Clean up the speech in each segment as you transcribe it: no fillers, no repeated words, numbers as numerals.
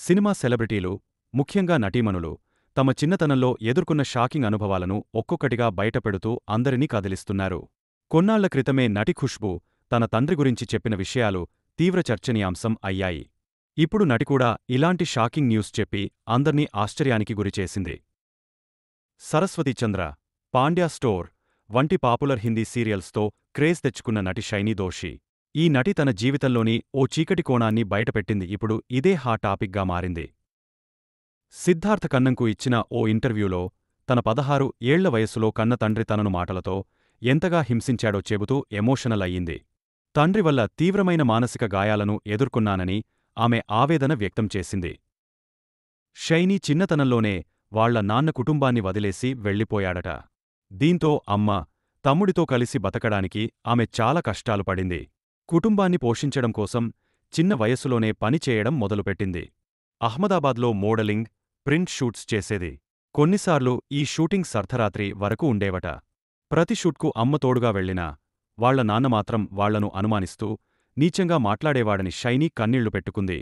Cinema సెలబ్రిటీలు, ముఖ్యంగా నటీమణులు, తమ చిన్నతనంలో ఎదుర్కొన్న షాకింగ్ అనుభవాలను ఒక్కొక్కటిగా బయటపెడుతూ అందరినీ కదిలిస్తున్నారు. కొన్నాళ్ల క్రితమే నటి ఖుష్బూ తన తండ్రి గురించి చెప్పిన విషయాలు తీవ్ర చర్చనీయాంశం అయ్యాయి. ఇప్పుడు నటి కూడా ఇలాంటి షాకింగ్ న్యూస్ చెప్పి అందర్నీ ఆశ్చర్యానికి గురిచేసింది. సరస్వతీ చంద్ర, పాండ్యా స్టోర్ వంటి పాపులర్ హిందీ సీరియల్స్తో క్రేజ్ తెచ్చుకున్న నటి షైనీ దోషి. ఈ నటి తన జీవితంలోని ఓ చీకటి కోణాన్ని బయటపెట్టింది. ఇప్పుడు ఇదే హాట్ టాపిక్గా మారింది. సిద్ధార్థ కన్నంకు ఇచ్చిన ఓ ఇంటర్వ్యూలో తన 16 ఏళ్ల వయస్సులో కన్న తండ్రి తనను మాటలతో ఎంతగా హింసించాడో చెబుతూ ఎమోషనల్ అయ్యింది. తండ్రి వల్ల తీవ్రమైన మానసిక గాయాలను ఎదుర్కొన్నానని ఆమె ఆవేదన వ్యక్తం చేసింది. షైనీ చిన్నతనంలోనే వాళ్ల నాన్న కుటుంబాన్ని వదిలేసి వెళ్లిపోయాడట. దీంతో అమ్మ, తమ్ముడితో కలిసి బతకడానికి ఆమె చాలా కష్టాలు పడింది. కుటుంబాన్ని పోషించడం కోసం చిన్న వయస్సులోనే పని చేయడం మొదలుపెట్టింది. అహ్మదాబాద్లో మోడలింగ్, ప్రింట్ షూట్స్ చేసేది. కొన్నిసార్లు ఈ షూటింగ్స్ అర్ధరాత్రి వరకు ఉండేవట. ప్రతి షూట్కు అమ్మ తోడుగా వెళ్లినా వాళ్ల నాన్న మాత్రం వాళ్లను అనుమానిస్తూ నీచంగా మాట్లాడేవాడని షైనీ కన్నీళ్లు పెట్టుకుంది.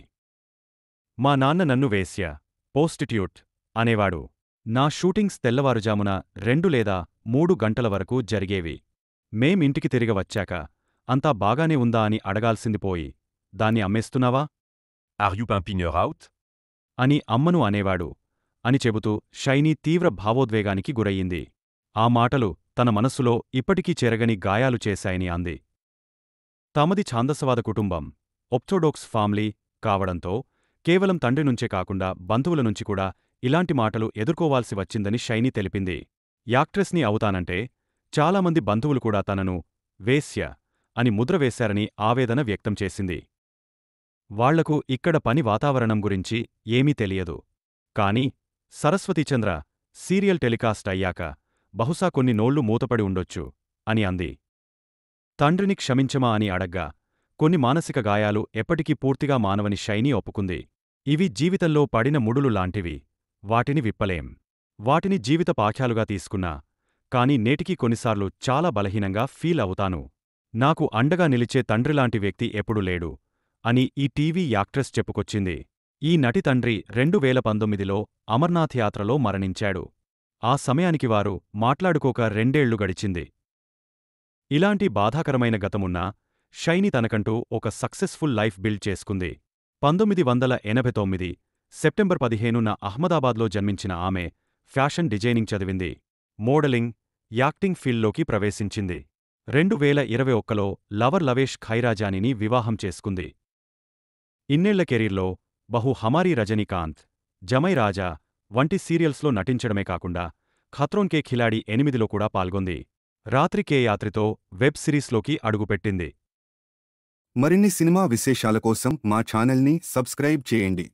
మా నాన్న నన్ను వేశ్య, పోస్టిట్యూట్ అనేవాడు. నా షూటింగ్స్ తెల్లవారుజామున 2 లేదా 3 గంటల వరకు జరిగేవి. మేమింటికి తిరిగి వచ్చాక అంతా బాగానే ఉందా అని అడగాల్సింది పోయి, దాన్ని అమ్మేస్తున్నావా? Are you pumping her out? అని అమ్మను అనేవాడు అని చెబుతూ షైనీ తీవ్ర భావోద్వేగానికి గురయ్యింది. ఆ మాటలు తన మనస్సులో ఇప్పటికీ చెరగని గాయాలు చేశాయని అంది. తమది ఛాందసవాద కుటుంబం, ఒర్థోడాక్స్ ఫ్యామిలీ కావడంతో కేవలం తండ్రి నుంచే కాకుండా బంధువుల నుంచి కూడా ఇలాంటి మాటలు ఎదుర్కోవాల్సి వచ్చిందని షైనీ తెలిపింది. యాక్ట్రెస్ని అవుతానంటే చాలామంది బంధువులు కూడా తనను వేశ్య అని ముద్ర వేశారని ఆవేదన వ్యక్తం చేసింది. వాళ్లకు ఇక్కడ పని వాతావరణం గురించి ఏమీ తెలియదు. కానీ సరస్వతీచంద్ర సీరియల్ టెలికాస్ట్ అయ్యాక బహుశా కొన్ని నోళ్లు మూతపడి ఉండొచ్చు అని అంది. తండ్రిని క్షమించమా అని అడగ్గా కొన్ని మానసిక గాయాలు ఎప్పటికీ పూర్తిగా మానవని షైనీ ఒప్పుకుంది. ఇవి జీవితంలో పడిన ముడులు లాంటివి, వాటిని విప్పలేం. వాటిని జీవిత పాఠాలుగా తీసుకున్నా కానీ నేటికీ కొన్నిసార్లు చాలా బలహీనంగా ఫీల్ అవుతాను. నాకు అండగా నిలిచే తండ్రిలాంటి వ్యక్తి ఎప్పుడూ లేడు అని ఈ టీవీ యాక్ట్రెస్ చెప్పుకొచ్చింది. ఈ నటి తండ్రి 2019లో అమర్నాథ్ యాత్రలో మరణించాడు. ఆ సమయానికి వారు మాట్లాడుకోక 2 ఏళ్లు గడిచింది. ఇలాంటి బాధాకరమైన గతమున్నా షైనీ తనకంటూ ఒక సక్సెస్ఫుల్ లైఫ్ బిల్డ్ చేసుకుంది. 1989 సెప్టెంబర్ 15న అహ్మదాబాద్లో జన్మించిన ఆమె ఫ్యాషన్ డిజైనింగ్ చదివింది. మోడలింగ్, యాక్టింగ్ ఫీల్డ్లోకి ప్రవేశించింది. 2021లో లవర్ లవేష్ ఖైరాజానీని వివాహం చేసుకుంది. ఇన్నేళ్ల కెరీర్లో బహు హమారీ రజనీకాంత్, జమై రాజా వంటి సీరియల్స్లో నటించడమే కాకుండా ఖత్రోన్ కే ఖిలాడీ 8లో కూడా పాల్గొంది. రాత్రి కే యాత్రితో వెబ్ సిరీస్లోకి అడుగుపెట్టింది. మరిన్ని సినిమా విశేషాల కోసం మా ఛానల్ని సబ్స్క్రైబ్ చేయండి.